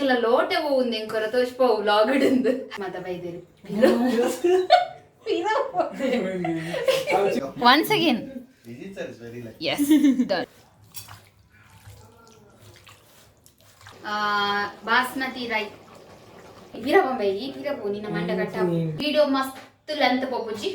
ಇಲ್ಲ ಲೋಟೆ ಹೋಗುಂದು ಎಂಕೊರ ತೋಚ್ಪೋ ವ್ಲಾಗ್ ಇಡುಂದು ಮತ ಬೈದೇರು once again yes done basmati rice ಪಿರ ಬಂಬೈ ಪಿರ ಪೋನಿ ನಮ್ಮ ಮಂಡ ಕಟ್ಟ ವಿಡಿಯೋ ಮಸ್ತ್ ಲೆಂತ್ ಪೋಪುಜಿ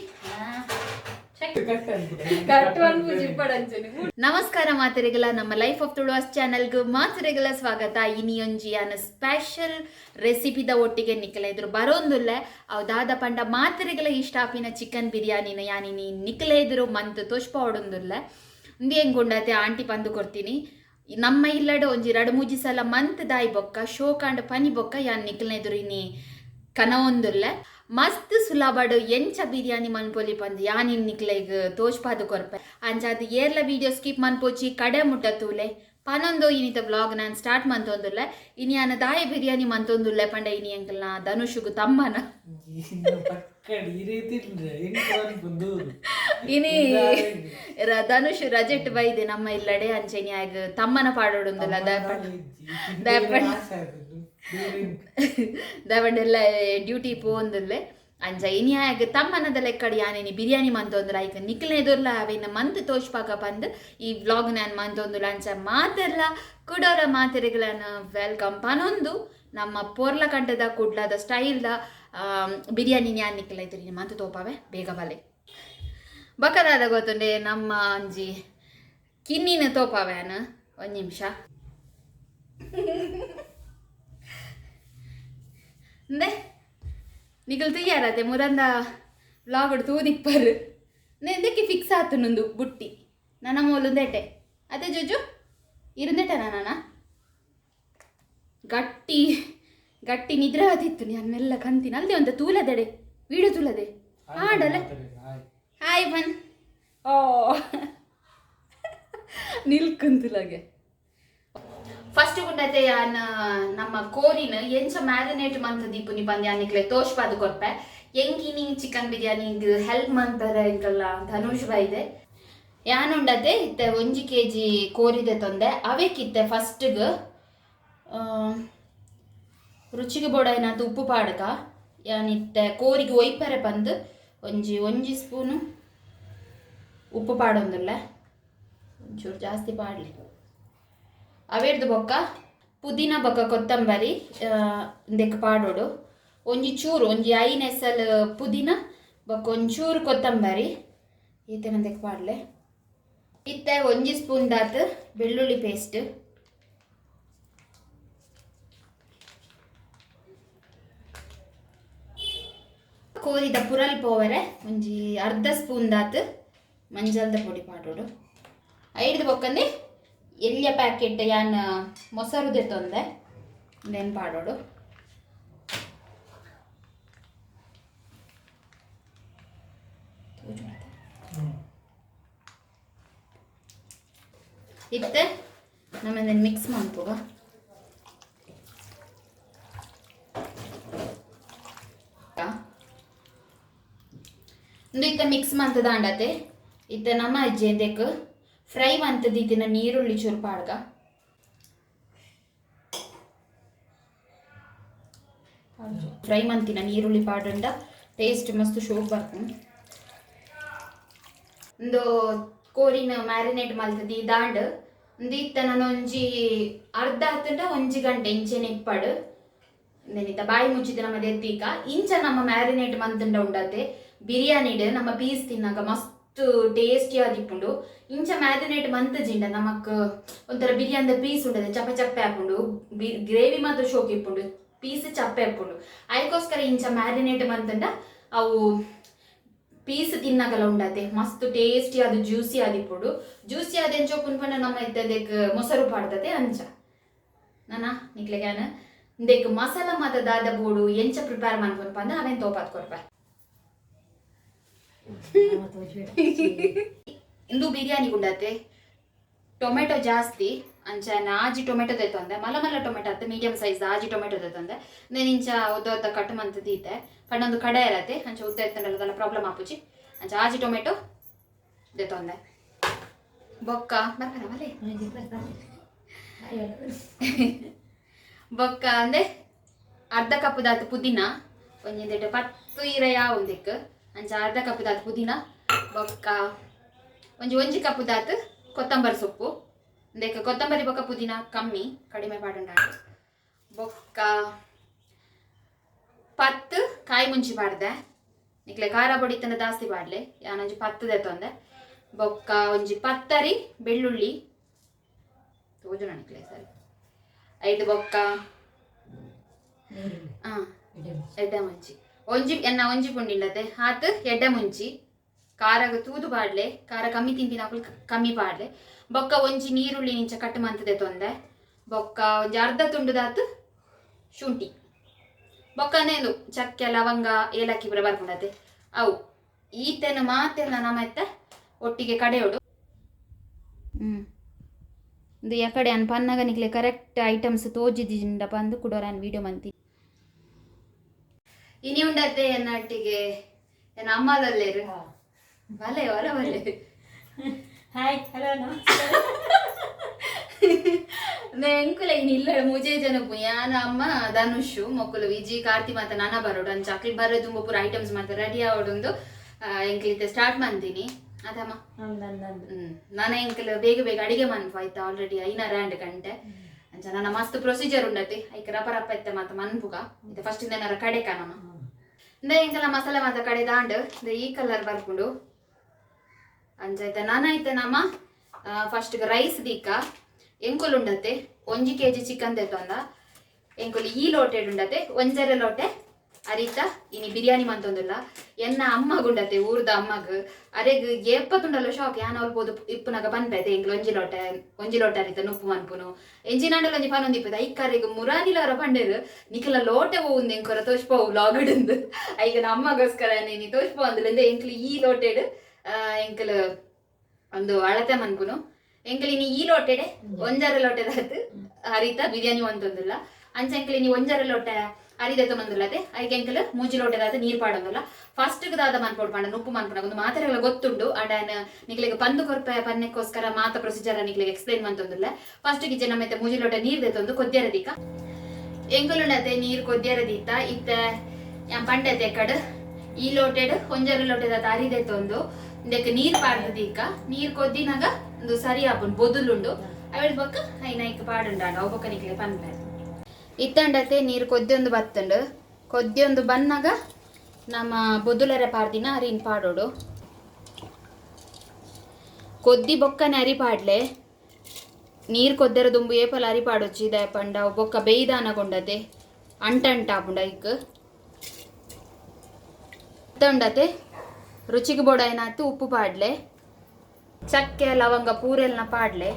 ನಮಸ್ಕಾರ ಮಾತರಿಗಳ ನಮ್ಮ ಲೈಫ್ ಆಫ್ ತುಳುವಾಸ್ ಚಾನೆಲ್ಗೆ ಮಾತರಿಗಳ ಸ್ವಾಗತ. ಇನಿಯೊಂಜಿ ಅನ್ನ ಸ್ಪೆಷಲ್ ರೆಸಿಪಿದ ಒಟ್ಟಿಗೆ ನಿಕ್ಕಲ ಇದ್ರು ಬರೋಂದುಲ್ಲ ಅವು ದಾದ ಪಂಡ ಮಾತರಿಗಳ ಇಷ್ಟ ಆಪಿನ ಚಿಕನ್ ಬಿರಿಯಾನಿನ ಯಾನಿನಿ ನಿಕ್ಕಲ ಇದ್ರು ಮಂತ್ ತೋಷ್ಪ ಹೊಡೊಂದುಲ್ಲ ಇಂದು ಹೆಂಗುಂಡತೆ ಆಂಟಿ ಪಂದು ಕೊಡ್ತೀನಿ. ನಮ್ಮ ಇಲ್ಲಡೆ ಒಂಜಿ 2-3 ಸಲ ಮಂತ್ ದಾಯಿ ಬೊಕ್ಕ ಶೋ ಕಾಂಡ ಪನಿ ಬೊಕ್ಕ ಯಾನ್ ನಿಕ್ಕಲ ಎದುರು ಇನ್ನಿ ಕನವೊಂದುಲ್ಲ ಮಸ್ತ್ ಸುಲಭಡು ಎಂಚ ಬಿರಿಯಾನಿ ಮನ್ಪೊಲಿ ಪಂದು ಯಾನಿನ್ ನಿಕ್ಲೆಗ್ ತೋಜ್ಪಾದು ಕೊರ್ಪೆ ಅಂಚಾದ ಏರ್ಲ ವಿಡಿಯೋ ಸ್ಕಿಪ್ ಮನ್ಪೋಚಿ ಕಡೆ ಮುಟ್ಟ ತೂಲೆ ಪನೊಂದು ಇನಿತ ವ್ಲಾಗ್ ನಾನು ಸ್ಟಾರ್ಟ್ ಮಂತೊಂದುಲ್ಲ ಇನಿ ಅನ್ನ ದಾಯಿ ಬಿರಿಯಾನಿ ಮಂತೊಂದುಲ್ಲ ಪಂಡ ಇನಿ ಅಂಕಲ್ನ ಧನುಷುಗು ತಮ್ಮನ ಇನಿ ಧನುಷ್ ರಜೆಟ್ ಬೈದೆ ನಮ್ಮ ಇಲ್ಲಡೆ ಅಂಚೆನಿ ಆಗ ತಮ್ಮನ ಪಾಡೋಡೊಂದುಲ್ಲ ದಯಪಂಡೆಲ್ಲ ಡ್ಯೂಟಿ ಪೋಂದುಲ್ಲೆ ಅಂಚ ಇನಿಯಾಗ ತಮ್ಮನದ ಲೆಕ್ಕಡಿ ಯಾನೇನಿ ಬಿರಿಯಾನಿ ಮಂತೊಂದುಲ ಐಕ ನಿಕ್ಲೆದೊರ್ಲ ಅವೇನ ಮಂತ್ ತೋಚ್ಪಾಕ ಬಂದು ಈ ವ್ಲಾಗ್ ನಾನು ಮಂತೊಂದುಲ ಅಂಚ ಮಾತೆಲ್ಲ ಕುಡೋರ ಮಾತೆರೆಗಳನ್ನ ವೆಲ್ಕಮ್ ಪನೊಂದು ನಮ್ಮ ಪೊರ್ಲ ಕಂಟದ ಕುಡ್ಲದ ಸ್ಟೈಲ್ದ ಬಿರಿಯಾನಿ ಯಾನ್ ನಿಕ್ಲ ಇದ್ರಿ ಮಂತ್ ತೋಪಾವೆ ಬೇಗ ಬಲೆ ಬಕದಾದ ಗೊತ್ತುಂಡೆ ನಮ್ಮ ಅಂಜಿ ಕಿನ್ನಿನ ತೋಪಾವೆ ಅನ ಒಂದು ನಿಮಿಷ ಅಂದೆ ನಿಗಲ್ ತುಯ್ಯಾರತೆ ಮುರಂದ ವ್ಲಾಗ್ ತೂದಿಪ್ಪರು ನೆಂದಕ್ಕೆ ಫಿಕ್ಸ್ ಆತು ನಂದು ಬುಟ್ಟಿ ನನ್ನ ಮೂಲುಂದೆಟೆ ಅದೇ ಜೋಜು ಇರುಂದೆಟ ನಾನ ಗಟ್ಟಿ ಗಟ್ಟಿ ನಿದ್ರೆ ಆದಿತ್ತು ನನ್ನೆಲ್ಲ ಕಂತೀನಿ ಅಲ್ಲದೆ ಒಂದು ತೂಲದೆಡೆ ವಿಡಿಯೋ ತೂಲದೆ ಹಾಡಲ್ಲ ಹಾಯ್ ಬನ್ ಓ ನಿಲ್ಕುಂತುಲಗೆ ಫಸ್ಟ್ ಗುಂಡತೆ ಯಾನ್ ನಮ್ಮ ಕೋರಿನ ಎಂಚ ಮ್ಯಾರಿನೇಟ್ ಮಂತ್ ದೀಪುನಿ ಬಂದು ಯಾನಿಕ್ಲೆ ತೋಷ್ಪಾದು ಕೊರ್ಪೆ ಎಂಗಿನಿ ಚಿಕನ್ ಬಿರಿಯಾನಿಗ್ ಹೆಲ್ಪ್ ಮಂತಾರೆ ಇಂಕಲ್ಲ ಧನುಷ್ ಬೈದೆ ಯಾನುಂಡತೆ ಇತ್ತೆ 1 kg ಕೋರಿದೆ ತೊಂದೆ ಅವೇಕಿತ್ತೆ ಫಸ್ಟ್ಗೆ ರುಚಿಗೆ ಬೋಡ ಏನಾಯ್ತು ಉಪ್ಪು ಪಾಡ್ಕ ಯಾನಿತ್ತೆ ಕೋರಿಗೆ ಒಯ್ಪರೆ ಬಂದು ಒಂಜಿ ಸ್ಪೂನು ಉಪ್ಪು ಪಾಡೊಂದುಲ್ಲ ಒಂಚೂರು ಜಾಸ್ತಿ ಪಾಡಲಿ ಅವೇರ್ದು ಬೊಕ್ಕ ಪುದೀನ ಬೊಕ್ಕ ಕೊತ್ತಂಬರಿ ಇಂದೆಕ್ ಪಾಡೋಡು ಒಂಜಿ 5 ಎಸಲ್ ಪುದೀನ ಬೊಕ್ಕ ಒಂಚೂರು ಕೊತ್ತಂಬರಿ ಈತೆ ನಂದೆಕ್ ಪಾಡ್ಲೆ ಇತ್ತೆ 1 ಸ್ಪೂನ್ ದಾತ್ ಬೆಳ್ಳುಳ್ಳಿ ಪೇಸ್ಟ್ ಕೋರಿದ ಪುರಲ್ ಪೋವರೆ ಒಂಜಿ ಅರ್ಧ ಸ್ಪೂನ್ ದಾತ್ ಮಂಜಲ್ದ ಪೊಡಿ ಪಾಡೋಡು ಐಡ್ದು ಬೊಕ್ಕಂದೆ ಎಲ್ಲಿಯ ಪ್ಯಾಕೆಟ್ ಯಾನ್ ಮೊಸರುದೆ ತೊಂದೆ ನೆನ್ ಪಾಡೋಡು ಇತ್ತೆ ನಮ್ಮನೆ ಮಿಕ್ಸ್ ಮಾಡ್ಕೋಗ ಇತ್ತ ಮಿಕ್ಸ್ ಮಂತದ ಅಂಡತೆ ಇತ್ತ ನಮ್ಮ ಅಜ್ಜೆಂದೆಕ್ ಫ್ರೈ ಮಂತದ ಇದನ್ನ ನೀರುಳ್ಳಿ ಚೂರು ಪಾಡ್ಗ ಫ್ರೈ ಮಂತಿನ ನೀರುಳ್ಳಿ ಪಾಡಂಡ ಟೇಸ್ಟ್ ಮಸ್ತ್ ಶೋಕ್ ಬರ್ಕೊಂಡು ಒಂದು ಕೋರಿನ ಮ್ಯಾರಿನೇಟ್ ಮಲ್ತದಿ ದಾಂಡ್ ಒಂದು ಇತ್ತ ನಾನು ಅರ್ಧ ಹತ್ತಂಡ 1 ಗಂಟೆ ಇಂಚೆನೆ ಇಪ್ಪಡು ನೆನಿತ ಬಾಯಿ ಮುಚ್ಚಿದ ನಮ್ಮ ಎತ್ತೀಕ ಇಂಚ ನಮ್ಮ ಮ್ಯಾರಿನೇಟ್ ಮಂತಂಡ ಉಂಡತೆ ಬಿರಿಯಾನಿಡ್ ನಮ್ಮ ಪೀಸ್ ತಿನ್ನಾಗ ಮಸ್ತ್ ಟೇಸ್ಟಿ ಆದಿಪ್ಪುಂಡು ಇಂಚ ಮ್ಯಾರಿನೇಟ್ ಮಂತಜಿಂಡ ನಮಕ್ ಒಂಥರ ಬಿರಿಯಾನಿದ ಪೀಸ್ ಉಂಡದೆ ಚಪ್ಪೆ ಚಪ್ಪೆ ಹಾಕೊಂಡು ಗ್ರೇವಿ ಮಾತ್ರ ಶೋಕ್ ಇಪ್ಪುಂಡು ಪೀಸ್ ಚಪ್ಪೆ ಹಾಕೊಂಡು ಅದಕ್ಕೋಸ್ಕರ ಇಂಚ ಮ್ಯಾರಿನೇಟ್ ಮಂತಂಡ ಅವು ಪೀಸ್ ತಿನ್ನಕಲ್ಲ ಉಂಡತೆ ಮಸ್ತ್ ಟೇಸ್ಟಿ ಅದು ಜ್ಯೂಸಿ ಆದಿಪ್ಪುಡು ಜ್ಯೂಸಿ ಆದ ಎಂಚೋಪುನ್ ಪಂಡ ನಮ್ಮ ಇದ್ದದಕ್ಕೆ ಮೊಸರು ಪಾಡ್ದತೆ ಅಂಚ ನಾನ ನಿಕ್ಲೆಗ್ಯಾನ ಇಂದೆಕ್ ಮಸಾಲ ಮಾತ ದಾದ ಬೋಡು ಎಂಚ ಪ್ರಿಪೇರ್ ಮಾಡ್ಕೊಂಡು ಪಂದ ಅವೇನ್ ತೋಪಾತ್ ಕೊರ್ಪ ಇಂದು ಬಿರಿಯಾನಿ ಗುಂಡತೆ ಟೊಮೆಟೊ ಜಾಸ್ತಿ ಅಂಚನ ಆಜಿ ಟೊಮೆಟೊ ತಂದೆ ಮಲ್ಲ ಟೊಮೆಟೊ ಅತ್ತೆ ಮೀಡಿಯಂ ಸೈಜ್ ಆಜಿ ಟೊಮೆಟೊ ತಂದೆ నేను ಇಂಚ ಉದ್ದ ಕಟ್ ಮಂತ್ ದೀತೆ ಪಣ್ಣೊಂದು ಕಡೆ ಇರತ್ತೆ ಅಂಚ ಉದ್ದ ಎತ್ತಂಡಲ್ಲ ಪ್ರಾಬ್ಲಮ್ ಆಪುಚಿ ಅಂಚ ಆಜಿ ಟೊಮೆಟೊ ದೆ ತಂದೆ ಬೊಕ್ಕ ಬರ್ತಾನ ಮಲೆ ಬೊಕ್ಕ ಅಂದ್ರೆ ಅರ್ಧ ಕಪ್ ದಾತು ಪುದೀನ ಒಂಜಿಂದೆಟ್ 10 ಇರಯ ಒಂದಿಕ್ ಅಂಚ ಅರ್ಧ ಕಪ್ ದಾತು ಪುದೀನ ಬೊಕ್ಕ ಒಂಜಿ ಕಪ್ ದಾತು ಕೊತ್ತಂಬರಿ ಸೊಪ್ಪು ಇಂದೆಕ್ ಕೊತ್ತಂಬರಿ ಬೊಕ್ಕ ಪುದೀನ ಕಡಿಮೆ ಪಾಡುಂಡ ಬೊಕ್ಕ 10 ಕಾಯಿ ಮುಂಚಿ ಪಾಡ್ದೆ ನಿಕ್ಲೆ ಖಾರ ಪೊಡಿ ತನ ಜಾಸ್ತಿ ಪಾಡ್ಲೆ ಯಾನೊಂಜಿ 10 ದೆತ್ತೊಂದೆ ಬೊಕ್ಕ ಒಂಜಿ 10 ಬೆಳ್ಳುಳ್ಳಿ ತೋಜುನ ನಿಕ್ಲೆ ಸರಿ 5 ಬೊಕ್ಕ ಎಡ್ಡೆ ಮುಂಚಿ ಒಂಜಿ ಪುಂಡಿಲ್ಲದೆ ಹಾತ್ ಎಡ್ಡೆ ಮುಂಚಿ ಖಾರ ತೂದು ಪಾಡ್ಲೆ ಖಾರ ಕಮ್ಮಿ ತಿಂತಿನ ಕಮ್ಮಿ ಪಾಡ್ಲೆ ಬೊಕ್ಕ ಒಂಜಿ ನೀರುಳ್ಳಿ ನಿಂಚ ಕಟ್ ಮಂತದೆ ತೊಂದೆ ಬೊಕ್ಕ ಒಂಜಿ ಅರ್ಧ ತುಂಡುದಾತು ಶುಂಠಿ ಬೊಕ್ಕನೇನು ಚಕ್ಕೆ ಲವಂಗ ಏಲಕ್ಕಿ ಪೂರ ಬರ್ಕೊಂಡತೆ ಅವು ಈತೆನ ಮಾತೆಲ್ಲ ನಮ್ಮತ್ತೆ ಒಟ್ಟಿಗೆ ಕಡೆಯೋಡು ಇದು ಯಾಕಡೆ ಅನ್ ಪನ್ನಗ ನಿಕ್ಲೆ ಕರೆಕ್ಟ್ ಐಟಮ್ಸ್ ತೋಜಿದಿಂದ ಬಂದು ಕುಡೋರ ಅನ್ ವಿಡಿಯೋ ಮಂತಿ ಇನಿ ಉಂಡತೆ ಎನ್ನಟ್ಟಿಗೆ ಎನ್ನ ಅಮ್ಮದಲ್ಲೇರು ಬಲೆ ಹೊರ ಬಲೆ ಹಾಯ್ ಹಲೋ ಎಂಕುಲ ಇನ್ ಇಲ್ಲ ಮುಜೆ ಜನ ಯಾನ ಅಮ್ಮ ಧನುಷ್ ಮೊಕ್ಕಲು ವಿಜಿ ಕಾರ್ತಿ ಮಾತ ನಾನ ಬರೋಡು ಅಂಚ ಅಕ್ಲಿ ಬರೋ ತುಂಬ ಪೂರ ಐಟಮ್ಸ್ ಮಾತ ರೆಡಿ ಆವೊಂದು ಎಂಕ್ಲಿತೆ ಸ್ಟಾರ್ಟ್ ಮಾಡ್ತೀನಿ ಅದಮ್ಮ ನಾನು ಎಂಕಲ್ ಬೇಗ ಅಡಿಗೆ ಮನ್ಪು ಆಯ್ತಾ ಆಲ್ರೆಡಿ 5:30 ಗಂಟೆ ಅಂಚ ನನ್ನ ಮಸ್ತ್ ಪ್ರೊಸೀಜರ್ ಉಂಡತಿ ಐಕ ರಪ ಇತ್ತೆ ಮಾತ ಮನ್ಪುಗ ಇದು ಫಸ್ಟ್ ಇಂದ ಕಡೆ ಕಾನಮ್ಮ ಇಂದ ಎಂಕಲ ಮಸಾಲೆ ಮಾತ ಕಡೆ ದಾಂಡ್ ಈ ಕಲರ್ ಬರ್ಕೊಂಡು ಅಂಚಾಯ್ತ ನಾನೈತೆ ನಮ್ಮ ಫಸ್ಟ್ ರೈಸ್ ದೀಕ ಎಂಕುಲು ಉಂಡತೆ 1 kg ಚಿಕನ್ ತೆತ್ತೊಂದ ಎಂಕುಲು ಈ ಲೋಟೆ ಉಂಡತೆ ಒಂಜರೆ ಲೋಟೆ ಅರಿತ ಇನಿ ಬಿರಿಯಾನಿ ಮಂತೊಂದುಲ್ಲ ಎನ್ನ ಅಮ್ಮಗ್ ಉಂಡತೆ ಊರ್ದ ಅಮ್ಮಗ್ ಅರೆಗ್ ಎಪ್ಪತ್ತುಂಡಲ್ಲ ಶಾಕ್ ಯಾನ್ ಅವಲ್ಬೋದು ಇಪ್ಪುನಾಗ ಬಂದ್ಬೈತೆ ಎಂಕ್ಲು ಒಂಜಿ ಲೋಟ ಅರಿತ ನುಪ್ಪು ಮನ್ಪುನು ಎಂಜಿನಾಂಡಲ ಒಂಜಿ ಪನೊಂದು ಇಪ್ಪದ ಐಕ್ಕರೆಗ್ ಮುರಾನಿಲವರ ಪಂಡೇರು ನಿಖಲ ಲೋಟೆ ಹೋಗುಂದು ಎಂಕೊರ ತೋಚ್ಪವು ಲಾಗಡುಂದು ಐಗ ಅಮ್ಮಗೋಸ್ಕರ ನೀನು ತೋಚ್ಪೋ ಅಂದ್ರಿಂದ ಎಂಕ್ಲು ಈ ಲೋಟೆಡ್ ಎಂಕಲ್ ಒಂದು ಅಳತೆ ಮನ್ಪುನು ಎಂಕಲಿನಿ ಈ ಲೋಟೆಡೆ ಒಂಜರ ಲೋಟೆದಾತು ಹರಿತ ಬಿರಿಯಾನಿ ಒಂದೊಂದಿಲ್ಲ ಅಂಚ ಎಂಕಲಿನಿ ಒಂಜರ ಲೋಟೆ ಹರಿದೆತ್ತು ಮಂದುಲ್ಲದೆ ಐಕೆ ಎಂಕಲ್ 3 ಲೋಟೆದಾತು ನೀರು ಪಾಡೊಂದಿಲ್ಲ ಫಸ್ಟ್ ದಾದ ಮನ್ಪೊಡು ಪಂಡ ಉಪ್ಪು ಮನ್ಪುನ ಒಂದು ಮಾತ್ರೆಗಳ ಗೊತ್ತುಂಡು ಅಂಡ ನಿಕ್ಲೆಗೆ ಪಂದು ಕೊರ್ಪೆ ಪನ್ನೆಕ್ಕೋಸ್ಕರ ಮಾತ ಪ್ರೊಸೀಜರ್ ನಿಕ್ಲೆಗೆ ಎಕ್ಸ್ಪ್ಲೇನ್ ಮಂತೊಂದಿಲ್ಲ ಫಸ್ಟ್ ಗೆ ನಮ್ಮತ್ತೆ 3 ಲೋಟ ನೀರು ದೆತ್ತೊಂದು ಕೊದ್ಯರ ದೀಕ ಎಂಕುಲುಂಡತೆ ನೀರು ಕೊದ್ಯರ ದೀತ ಇತ್ತೆ ಯಾನ್ ಪಂಡತೆ ಕಡ್ ಈ ಲೋಟೆಡ್ ಒಂಜರ ಲೋಟೆದಾತು ಹರಿದೆತ್ತೊಂದು ಇದಕ್ಕೆ ನೀರು ಪಾಡ್ದೀಕ ನೀರು ಕೊದ್ದಿನಾಗ ಒಂದು ಸರಿ ಆಪುಂಡು ಬೊದುಲುಂಡು ಅವಳ ಬೊಕ್ಕ ಐನಾಯ್ಕ ಪಾಡುಂಡಾಂಡ ಅವು ಬೊಕ್ಕ ನಿಕ್ಲೆ ಪನ್ಪೆ ಇತ್ತಂಡತೆ ನೀರು ಕೊದ್ಯೊಂದು ಬತ್ತಂಡು ಕೊದ್ಯೊಂದು ಬನ್ನಾಗ ನಮ್ಮ ಬೊದುಲರೆ ಪಾಡ್ದಿನ ಅರಿನ್ ಪಾಡೋಡು ಕೊದ್ದಿ ಬೊಕ್ಕನೆ ಅರಿ ಪಾಡ್ಲೆ ನೀರು ಕೊದ್ದರ ದುಂಬು ಏಪಲ ಅರಿ ಪಾಡೊಚ್ಚಿ ಇದ ಪಂಡ ಅವು ಬೊಕ್ಕ ಬೇಯ್ದಾನಗೊಂಡತೆ ಅಂಟಾಪುಂಡ ಐಕ್ ಇತ್ತಂಡತೆ ರುಚಿಗೆ ಬೋಡಾಯ್ನಾತು ಉಪ್ಪು ಪಾಡ್ಲೆ ಚಕ್ಕೆ ಲವಂಗ ಪೂರೆಲ್ನ ಪಾಡ್ಲೆ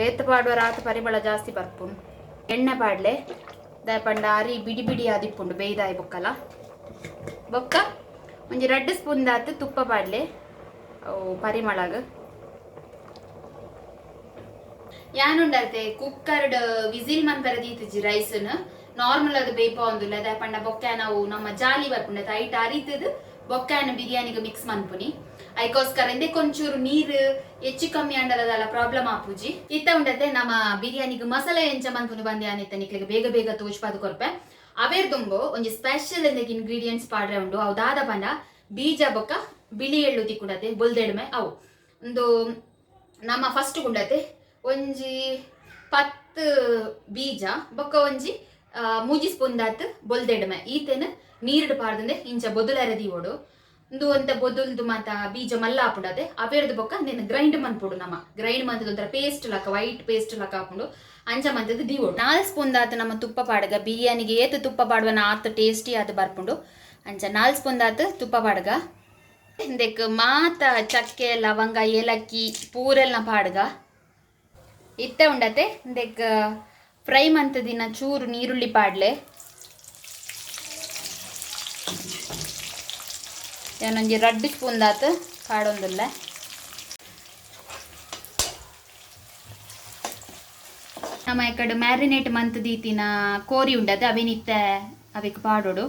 ಏತ್ ಪಾಡುವ ರಾತ ಪರಿಮಳ ಜಾಸ್ತಿ ಬರ್ಪುಂಡು ಎಣ್ಣೆ ಪಾಡ್ಲೆ ದಯಪಂಡ ಅರಿ ಬಿಡಿ ಆದಿಪ್ಪುಂಡು ಬೇಯ್ದಾಯ್ ಬೊಕ್ಕಲ ಬೊಕ್ಕ ಒಂಜಿ 2 ಸ್ಪೂನ್ ದಾತು ತುಪ್ಪ ಪಾಡ್ಲೆ ಅವು ಪರಿಮಳಗ್ ಯಾನುಂಡತೆ ಕುಕ್ಕರ್ಡ್ ವಿಸಿಲ್ ಮನ್ಪರ ದೀತಿಜಿ ರೈಸ್ನ ನಾರ್ಮಲ್ ಅದು ಬೇಯ್ಪ ಒಂದುಲ್ಲ ದಯಪಂಡ ಬೊಕ್ಕ ನಾವು ನಮ್ಮ ಜಾಲಿ ಬರ್ಪುಂಡ ಐಟ್ ಅರಿತದ ಬೊಕ್ಕನ ಬಿರಿಯಾನಿಗೆ ಮಿಕ್ಸ್ ಮನ್ಪುನಿ ಐಕೋಸ್ಕರ ಇಂದೆ ಕೊಂಚೂರು ನೀರು ಹೆಚ್ಚು ಕಮ್ಮಿ ಅಂಡಲದಲ್ಲ ಪ್ರಾಬ್ಲಮ್ ಆಪುಜಿ ಇತ್ತ ಉಂಡತೆ ನಮ್ಮ ಬಿರಿಯಾನಿಗೆ ಮಸಾಲೆ ಎಂಚ ಮನ್ಪುನು ಬಂದೆ ಅನಿತ್ತ ನಿಕ್ಲೆಗೆ ಬೇಗ ತೋಚ್ಪಾದು ಕೊರ್ಪೆ ಅವೇರ್ ತುಂಬು ಒಂಜಿ ಸ್ಪೆಷಲ್ ಎಂದಕ್ಕೆ ಇಂಗ್ರೀಡಿಯೆಂಟ್ಸ್ ಪಾಡ್ರೆ ಉಂಡು ಅವು ದಾದ ಪಂಡ ಬೀಜ ಬೊಕ್ಕ ಬಿಳಿ ಎಳ್ಳು ತಿಕ್ಕುಂಡತೆ ಬೊಲ್ದೆಡ್ಮೆ ಅವು ಒಂದು ನಮ್ಮ ಫಸ್ಟ್ ಗುಂಡತೆ ಒಂಜಿ 10 ಬೀಜ ಬೊಕ್ಕ ಒಂಜಿ 3 ಸ್ಪೂನ್ ದಾತ್ ಬೊಲ್ದೆಡ್ಮೆ ಈತೆನ ನೀರುಡು ಪಾಡ್ದಂದೆ ಇಂಚ ಬೊದುಲರೆ ದೀವೋಡು ಒಂದು ಅಂತ ಬೊದುಲ್ದು ಮಾತ ಬೀಜ ಮಲ್ಲ ಹಾಪುಂಡದೆ ಅವೇರ್ದು ಬೊಕ್ಕ ನೆನ ಗ್ರೈಂಡ್ ಮನ್ಪುಡು ನಮ್ಮ ಗ್ರೈಂಡ್ ಮಂತದ ಒಂಥರ ಪೇಸ್ಟ್ ಲಕ್ಕ ವೈಟ್ ಪೇಸ್ಟ್ ಲಕ್ಕ ಹಾಕೊಂಡು ಅಂಚ ಮಂತದ ದೀವೋಡು 4 ಸ್ಪೂನ್ ದಾತ್ ನಮ್ಮ ತುಪ್ಪ ಪಾಡಗ ಬಿರಿಯಾನಿಗೆ ಏತು ತುಪ್ಪ ಪಾಡುವನ ಆತ ಟೇಸ್ಟಿ ಆತ ಬರ್ಪುಂಡು ಅಂಚ 4 ಸ್ಪೂನ್ ದಾತ್ ತುಪ್ಪ ಪಾಡಗ ಇಂದೆಕ್ ಮಾತ ಚಕ್ಕೆ ಲವಂಗ ಏಲಕ್ಕಿ ಪೂರೆಲ್ನ ಪಾಡಗ ಇತ್ತೆ ಉಂಡತೆ ಇಂದೆಕ್ ಫ್ರೈ ಮಂತದಿನ ಚೂರು ನೀರುಳ್ಳಿ ಪಾಡ್ಲೆ ಏನೊಂಜಿ 2 ಸ್ಪೂನ್ ದಾತ್ ಪಾಡೊಂದುಲ್ಲ ನಮ್ಮ ಈ ಮ್ಯಾರಿನೇಟ್ ಮಂತದೀತಿನ ಕೋರಿ ಉಂಡತೆ ಅವೇನಿತ್ತೆ ಅವಕ್ಕೆ ಪಾಡೋಡು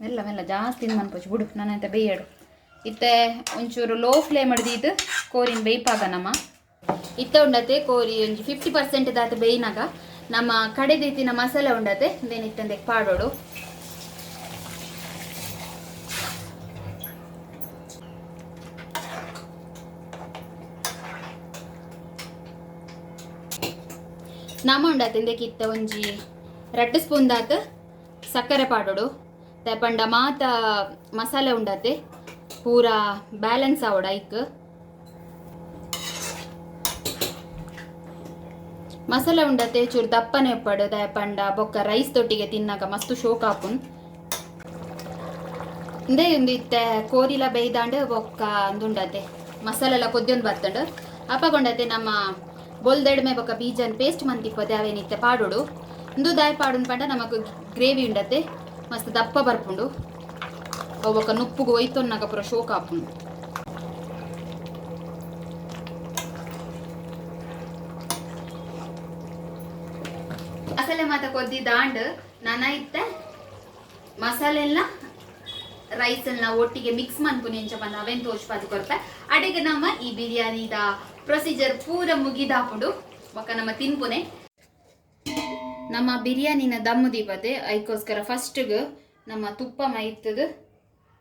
ಮೆಲ್ಲ ಮೆಲ್ಲ ಜಾಸ್ತಿ ಮನ್ಪೋಚು ಬಿಡು ನಾನಂತ ಬೇಯಡು ಇತ್ತೆ ಒಂಚೂರು ಲೋ ಫ್ಲೇಮ್ ಹಿಡ್ದಿದ್ದು ಕೋರಿನ ಬೇಯ್ಪಾಗ ನಮ್ಮ ಇತ್ತ ಉಂಡತೆ ಕೋರಿ ಒಂಜಿ 50% ದಾತ ಬೇಯ್ನಾಗ ನಮ್ಮ ಕಡೆದೀತಿನ ಮಸಾಲೆ ಉಂಡತೆ ದೇನಿತ್ತಂದೆ ಪಾಡೋಡು ನಮ್ಮ ಉಂಡತೆ ಕಿತ್ತ ಒಂಜಿ 2 ಸ್ಪೂನ್ ದಾತ ಸಕ್ಕರೆ ಪಾಡೋಡು ತಪಂಡ ಮಾತ ಮಸಾಲೆ ಉಂಡತೆ ಪೂರ ಬ್ಯಾಲೆನ್ಸ್ ಆವಡ ಐಕ್ ಮಸಾಲೆ ಉಂಡತೆ ಚೂರು ದಪ್ಪನೆ ಎಪ್ಪಡು ದಯಪಂಡ ಬೊಕ್ಕ ರೈಸ್ ತೊಟ್ಟಿಗೆ ತಿನ್ನಾಗ ಮಸ್ತ್ ಶೋಕ್ ಆಪುನ್ ಇಂದೇ ಇತ್ತೆ ಕೋರಿಲ ಬೇಯ್ದಾಂಡು ಬೊಕ್ಕ ಅಂದುಂಡತೆ ಮಸಾಲೆ ಎಲ್ಲ ಕೊದ್ದೊಂದು ಬರ್ತಂಡು ಅಪ್ಪಗೊಂಡತೆ ನಮ್ಮ ಬೊಲ್ದೆಡ್ಮೆ ಬೊಕ್ಕ ಬೀಜನ್ ಪೇಸ್ಟ್ ಮಂತಿಪ್ಪದೆ ಅವೇನಿತ್ತೆ ಪಾಡೋಡು ಇಂದು ದಾಯ ಪಾಡುನ್ ಪಂಡ ನಮಕ್ ಗ್ರೇವಿ ಉಂಡತೆ ಮಸ್ತ್ ದಪ್ಪ ಬರ್ಪುಂಡು ಅವು ಬೊಕ್ಕ ನುಪ್ಪುಗು ಒಯ್ತೊನ್ನಾಗ ಪೂರ ಶೋಕ್ ಆಪುಂಡು ಮಸಾಲೆ ಮಾತ ಕೊದ್ದಿದ್ದಾಂಡ್ ನಾನ ಇತ್ತೆ ಮಸಾಲೆ ಎಲ್ಲ ರೈಸ್ ಎಲ್ಲ ಒಟ್ಟಿಗೆ ಮಿಕ್ಸ್ ಮನ್ಪುನಿ ಎಂಚ ಬಂದ ಅವೆನ್ ತೋಚ್ಪಾದು ಕೊರ್ಪೆ ಅಡೆಗೆ ನಮ್ಮ ಈ ಬಿರಿಯಾನಿದ ಪ್ರೊಸೀಜರ್ ಪೂರ ಮುಗಿದಾಪುಂಡು ಬೊಕ್ಕ ನಮ್ಮ ತಿನ್ಪುನೆ ನಮ್ಮ ಬಿರಿಯಾನಿನ ದಮ್ಮು ದೀಪತೆ ಐಕೋಸ್ಕರ ಫಸ್ಟ್ಗೆ ನಮ್ಮ ತುಪ್ಪ ಮೈತದ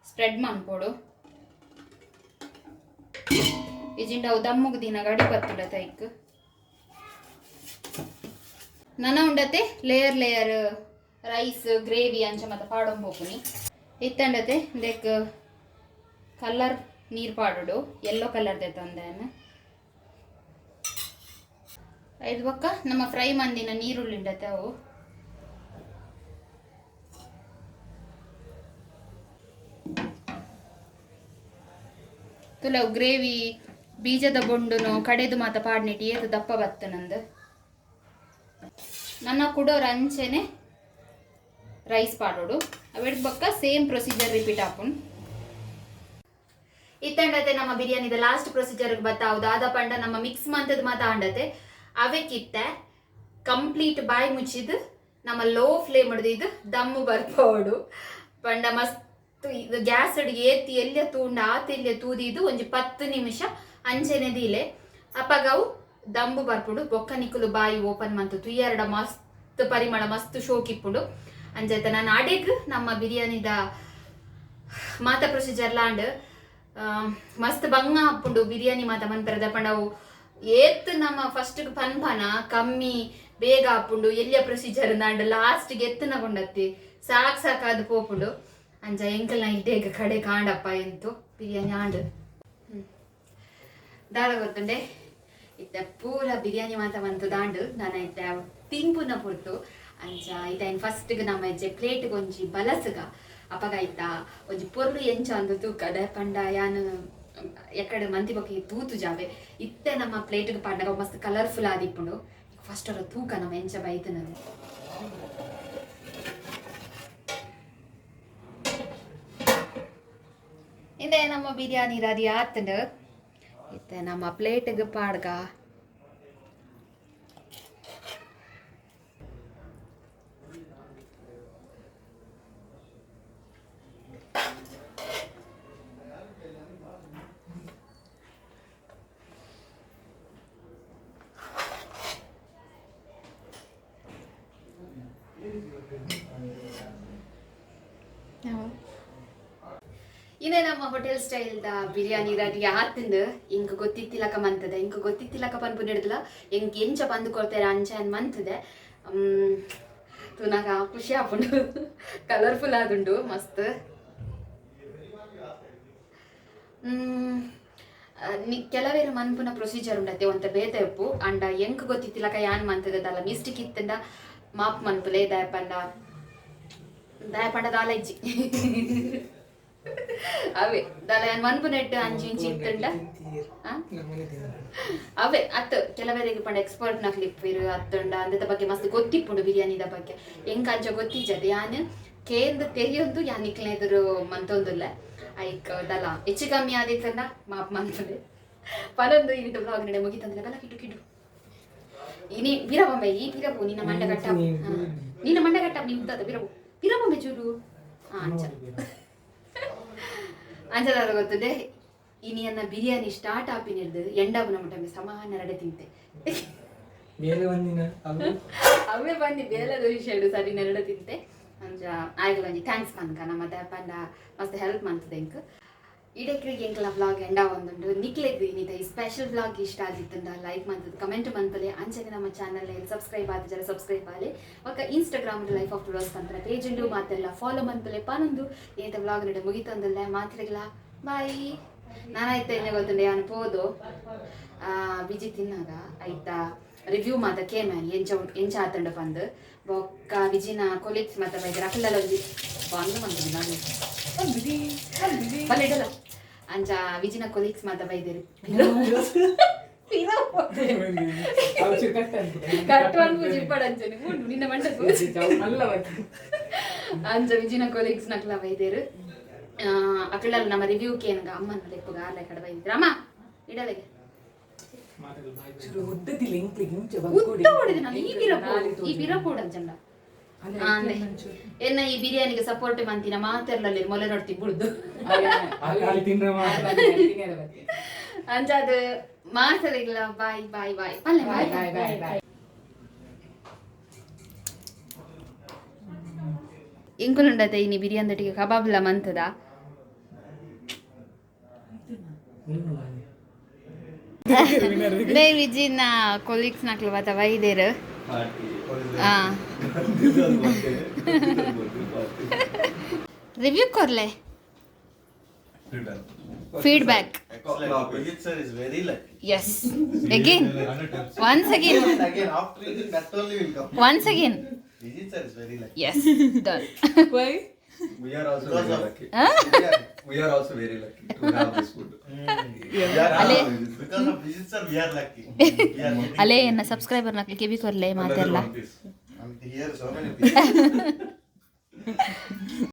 ಸ್ಪ್ರೆಡ್ ಮಾಡ್ಕೊಡು ಇಜಿಂಡ ಅವು ದಮ್ಮುಗ್ ದಿನ ಗಡಿ ಬರ್ತುಂಡತೆ ಐಕ್ ನನ್ನ ಉಂಡತೆ ಲೇಯರ್ ಲೇಯರ್ ರೈಸ್ ಗ್ರೇವಿ ಅಂಚ ಮತ್ತೆ ಪಾಡೊಂಬೋಪುನಿ ಇತ್ತಂಡತೆ ದೇಕ್ ಕಲರ್ ನೀರು ಪಾಡೋಡು ಯೆಲ್ಲೋ ಕಲರ್ ತಂದೇನು ಐದು ಬೊಕ್ಕ ನಮ್ಮ ಫ್ರೈ ಮಂದಿನ ನೀರುಳ್ಳಿ ಉಂಡತೆ ಅವು ತುಲವು ಗ್ರೇವಿ ಬೀಜದ ಬೊಂಡುನು ಕಡೆದು ಮಾತ ಪಾಡ್ನಿಟ್ಟು ಏತು ದಪ್ಪ ಬತ್ತ ನಂದು ನನ್ನ ಕುಡೋರು ಅಂಚೆನೆ ರೈಸ್ ಪಾಡೋಡು ಅವೆಡ್ ಬೊಕ್ಕ ಸೇಮ್ ಪ್ರೊಸೀಜರ್ ರಿಪೀಟ್ ಆಪುನ್ ಇತ್ತಂಡತೆ ನಮ್ಮ ಬಿರಿಯಾನಿದ ಲಾಸ್ಟ್ ಪ್ರೊಸೀಜರ್ ಬತ್ತಾವುದು ಆದ ಪಂಡ ನಮ್ಮ ಮಿಕ್ಸ್ ಮಂತದ ಮಾತ ಅಂಡತೆ ಅವಕ್ಕಿತ್ತ ಕಂಪ್ಲೀಟ್ ಬಾಯಿ ಮುಚ್ಚಿದ್ದು ನಮ್ಮ ಲೋ ಫ್ಲೇಮ್ ಹಿಡ್ದಿದ್ದು ದಮ್ಮು ಬರ್ಪೋಡು ಪಂಡ ಮಸ್ತ್ ಇದು ಗ್ಯಾಸ್ ಅಡಿಗೆ ಏತಿ ಎಲ್ಲ ತೂಂಡ ಆತೆಲ್ಲ ತೂದಿದ್ದು ಒಂಜಿ 10 ನಿಮಿಷ ಅಂಚೆನೆ ದೀಲೆ ಅಪ್ಪಗವು ದಂಬು ಬರ್ಪುಡು ಬೊಕ್ಕ ನಿಕ್ಕುಲು ಬಾಯಿ ಓಪನ್ ಮಂತು ತುಯ್ಯರಡ ಮಸ್ತ್ ಪರಿಮಳ ಮಸ್ತ್ ಶೋಕಿಪ್ಪುಡು ಅಂಜಾಯ್ತ ನಾನು ಅಡೆಗ್ ನಮ್ಮ ಬಿರಿಯಾನಿದ ಮಾತ ಪ್ರೊಸೀಜರ್ ಲಾಂಡ್ ಮಸ್ತ್ ಬಂಗ ಹಾಪುಂಡು ಬಿರಿಯಾನಿ ಮಾತ ಮನ್ಪರದ ಪಂಡವು ಏತ್ ನಮ್ಮ ಫಸ್ಟ್ ಪನ್ಪನ ಕಮ್ಮಿ ಬೇಗ ಹಾಪುಂಡು ಎಲ್ಲಿಯ ಪ್ರೊಸೀಜರ್ ನಾಂಡ್ ಲಾಸ್ಟ್ಗೆ ಎತ್ತನಗೊಂಡತ್ತಿ ಸಾಕ್ ಸಾಕಾದ ಪೋಪುಂಡು ಅಂಜ ಎಂಕಲ್ನ ಇಡೇಗ ಕಡೆ ಕಾಂಡಪ್ಪ ಎಂತು ಬಿರಿಯಾನಿ ಆಂಡ್ ದಾದ ಗೊತ್ತುಂಡೆ ಇತ್ತ ಪೂರ ಬಿರಿಯಾನಿ ಮಾತ ಬಂತು ದಾಂಡು ನಾನು ಇತ್ತ ತಿಂಪುನ ಪುರ್ತು ಅಂಚ ಇತ್ತ ಫಸ್ಟ್ಗೆ ನಮ್ಮ ಹೆಜ್ಜೆ ಪ್ಲೇಟ್ಗೆ ಒಂಜಿ ಬಲಸಗ ಅಪಗ ಇತ್ತ ಒಂಜಿ ಪೊರ್ಲು ಎಂಚ ಅಂದು ತೂಕದ ಪಂಡ ಯಾನು ಎಕಡೆ ಮಂತಿ ಬೊಕ್ಕ ತೂತು ಜಾವೆ ಇತ್ತೆ ನಮ್ಮ ಪ್ಲೇಟ್ಗೆ ಪಾಡ್ನಾಗ ಮಸ್ತ್ ಕಲರ್ಫುಲ್ ಆದಿಪ್ಪುಂಡು ಫಸ್ಟ್ ಅವ್ರ ತೂಕ ನಮ್ಮ ಎಂಚ ಬೈತು ನಾನು ಇದೇ ನಮ್ಮ ಬಿರಿಯಾನಿ ರೆಡಿ ಆತಂಡು ಇತ್ತೆ ನಮ್ಮ ಪ್ಲೇಟ್ಗೆ ಪಾಡ್ಗ ಇದೇ ನಮ್ಮ ಹೋಟೆಲ್ ಸ್ಟೈಲ್ದ ಬಿರಿಯಾನಿ ರೆಡಿ ಆತಂದು ಇಂಕ ಗೊತ್ತಿತ್ತಿಲಕ ಮಂತದೆ ಇಂಕ ಗೊತ್ತಿತ್ತಿಲಕ ಪನ್ಪುನ ಹಿಡಿದಿಲ್ಲ ಎಂಕ್ ಎಂಚ ಬಂದು ಕೊಡ್ತಾರೆ ಅಂಚ ಅನ್ ಮಂತದೆ ತುನಾಗ ಖುಷಿ ಆಪುಂಡು ಕಲರ್ಫುಲ್ ಆದುಂಡು ಮಸ್ತ್ ಕೆಲವೇರು ಮನ್ಪುನ ಪ್ರೊಸೀಜರ್ ಉಂಡತೆ ಒಂತ ಬೇತೆ ಉಪ್ಪು ಅಂಡ ಎಂಕ್ ಗೊತ್ತಿತ್ತಿಲಕ ಯಾನ್ ಮಂತದಲ್ಲ ಮಿಸ್ಟೇಕ್ ಇತ್ತಂದ ಮಾಪ್ ಮನ್ಪುಲೆ ದಯಪಂಡ ದಾಲಜ್ಜಿ ಅವೇ ದಾಲ ಮನ್ಪುನೆಟ್ಟು ಅಂಚಿ ಇಂಚಿ ಇತ್ತಂಡ ಅವೇ ಅತ್ತು ಕೆಲವರಿಗೆ ಪಂಡ ಎಕ್ಸ್ಪರ್ಟ್ ನ ಕ್ಲಿಪ್ ಇರು ಅತ್ತುಂಡ ಅಂದದ ಬಗ್ಗೆ ಮಸ್ತ್ ಗೊತ್ತಿಪ್ಪುಂಡು ಬಿರಿಯಾನಿದ ಬಗ್ಗೆ ಎಂಕ ಅಂಚ ಗೊತ್ತಿಜ್ಜದೆ ಯಾನ್ ಕೇಂದ್ರ ತೆರಿಯೊಂದು ಯಾನ್ ನಿಕ್ಲೆ ಎದುರು ಮಂತೊಂದುಲ್ಲ ಐಕ್ ದಲ ಹೆಚ್ಚು ಕಮ್ಮಿ ಆದಿತ್ತಂದ ಮಾಪ್ ಮನ್ಪುನೆ ಪನೊಂದು ಇನಿಟ್ಟು ಬ್ಲಾಗ್ ನಡೆ ಮುಗಿತಂದ್ರೆ ಬೆಲ್ಲ ಕಿಟ್ಟು ಕಿಟ್ಟು ಇನಿ ಬಿರಬೊಂಬೆ ಈ ಬಿರಬು ನಿನ್ನ ಮಂಡ ಕಟ್ಟ ನಿನ್ನ ಮಂಡ ಕಟ್ಟ ನೀವು ಉದ್ದದ ಬಿರಬು ಬಿರಬೊಂಬೆ ಚೂರು ಅಂಚದಾರ ಗೊತ್ತದೆ ಇನಿಯನ್ನ ಬಿರಿಯಾನಿ ಸ್ಟಾರ್ಟ್ ಆಪಿನಿರ್ದು ಎಂಡಾವುನ ಮಟಮೆ ಸಮಾನ ರಡೆ ತಿಂತೆ ಅವೇ ಬಂದು ಬೇಲದ ವಿಷಯ ಸರಿ ನೆರಡ ತಿಂತೆ ಅಂಚ ಆಯ್ತು ಬಂದು ಥ್ಯಾಂಕ್ಸ್ ಪನ್ಕ ನಮ್ಮ ಪಂಡ ಮಸ್ತ್ ಹೆಲ್ಪ್ ಮಾಡ್ತದೆ ಇಂಕ್ ಇಡಕ್ರಿಗೆ ಎಂಕಲ ವ್ಲಾಗ್ ಎಂಡ ಒಂದುಂಡು ನಿಕ್ಲೆಗ್ ಇನ್ನಿತ ಈ ಸ್ಪೆಷಲ್ ವ್ಲಾಗ್ ಇಷ್ಟ ಆಗಿತ್ತಂದ ಲೈಕ್ ಮಾಡ್ತದೆ ಕಮೆಂಟ್ ಮಂತಲೆ ಅಂಚನೆ ನಮ್ಮ ಚಾನಲ್ ಸಬ್ಸ್ಕ್ರೈಬ್ ಆದ ಜರ subscribe Aale ಒಕ್ಕ Instagram life of ಟುಲಸ್ ಪಂತರ page ಉಂಡು ಮಾತೆಲ್ಲ ಫಾಲೋ ಮಂತಲೆ ಪಾನೊಂದು ಏತ ವ್ಲಾಗ್ ನಡೆ ಮುಗಿತಂದಲ್ಲ ಮಾತ್ರೆಗಳ ಬಾಯ್ ನಾನಾಯ್ತ ಇನ್ನೇ ಗೊತ್ತುಂಡೆ ನಾನು ಪೋದು ಬಿಜಿ ತಿನ್ನಾಗ ಆಯ್ತಾ ರಿವ್ಯೂ ಮಾತ ಕೇಮ್ಯಾನ್ ಎಂಚ ಆತಂಡ ಪಂದು ಬೊಕ್ಕ ವಿಜಿನ ಕೊಲೀಗ್ಸ್ ಮಾತ ಬೈದ್ರ ಅಕ್ಕಲೆಲ್ಲ ಬಂದು ಬಂದು ನಾನು ಬಲ್ಲಿಡಲ್ಲ ಅಂಚ ವಿಜಿನ ಕೊಲೀಗ್ಸ್ ಮಾತ ಬೈದಿರು ನಿನ್ನ ಮಂಡ ಅಂಚ ವಿಜಿನ ಕೊಲೀಗ್ಸ್ ನಕ್ಲ ಬೈದೇರು ಅಕ್ಕಳಲ್ಲಿ ನಮ್ಮ ರಿವ್ಯೂಕ್ಕೆ ಏನಂಗ ಅಮ್ಮನ ಲೆಪ್ಪುಗ ಆರ್ಲೆ ಕಡೆ ಬೈದಿದ್ರು ಅಮ್ಮ ಇಡಲೆಗೆ ಈ ಬಿರಪೋಡ್ ಅಂಚಂಡ ಎನ್ನ ಈ ಬಿರಿಯಾನಿಗೆ ಸಪೋರ್ಟ್ ಮಂತಿನ ಮಾತೆರ್ಲಲ್ಲಿ ಮೊಲೆ ನೋಡ್ತಿ ಬಿಡುದು ಅಂಚ ಅದು ಮಾಡ್ಸದಿಲ್ಲ ಬಾಯ್ ಬಾಯ್ ಬಾಯ್ ಪಲ್ಲೆ ಬಾಯ್ ಇಂಕುಲುಂಡತೆ ಇನಿ ಬಿರಿಯಾನಿ ದಟ್ಟಿಗೆ ಕಬಾಬ್ಲ ಮಂತದ ವಿಜಿನ ಕೊಲೀಗ್ಸ್ ನಕ್ಲು ಬತ್ತ ವೈದೇರು review ಕೊರ್ಲೆ feedback Vijit sir is very lucky. yes again once again After eating that only will come. once again Vijit sir is very lucky. yes done Why? We are also Because very of- lucky. Huh? We are also very lucky to have this food. Ale. Because of Vijit sir we are lucky. We are getting- ಅಲೆ ಎನ್ನ subscriber ನಕ್ಲಿ ಕಿವಿ ಕೊರ್ಲೆ ಮಾತೆಲ್ಲ Another one is- And here so many people.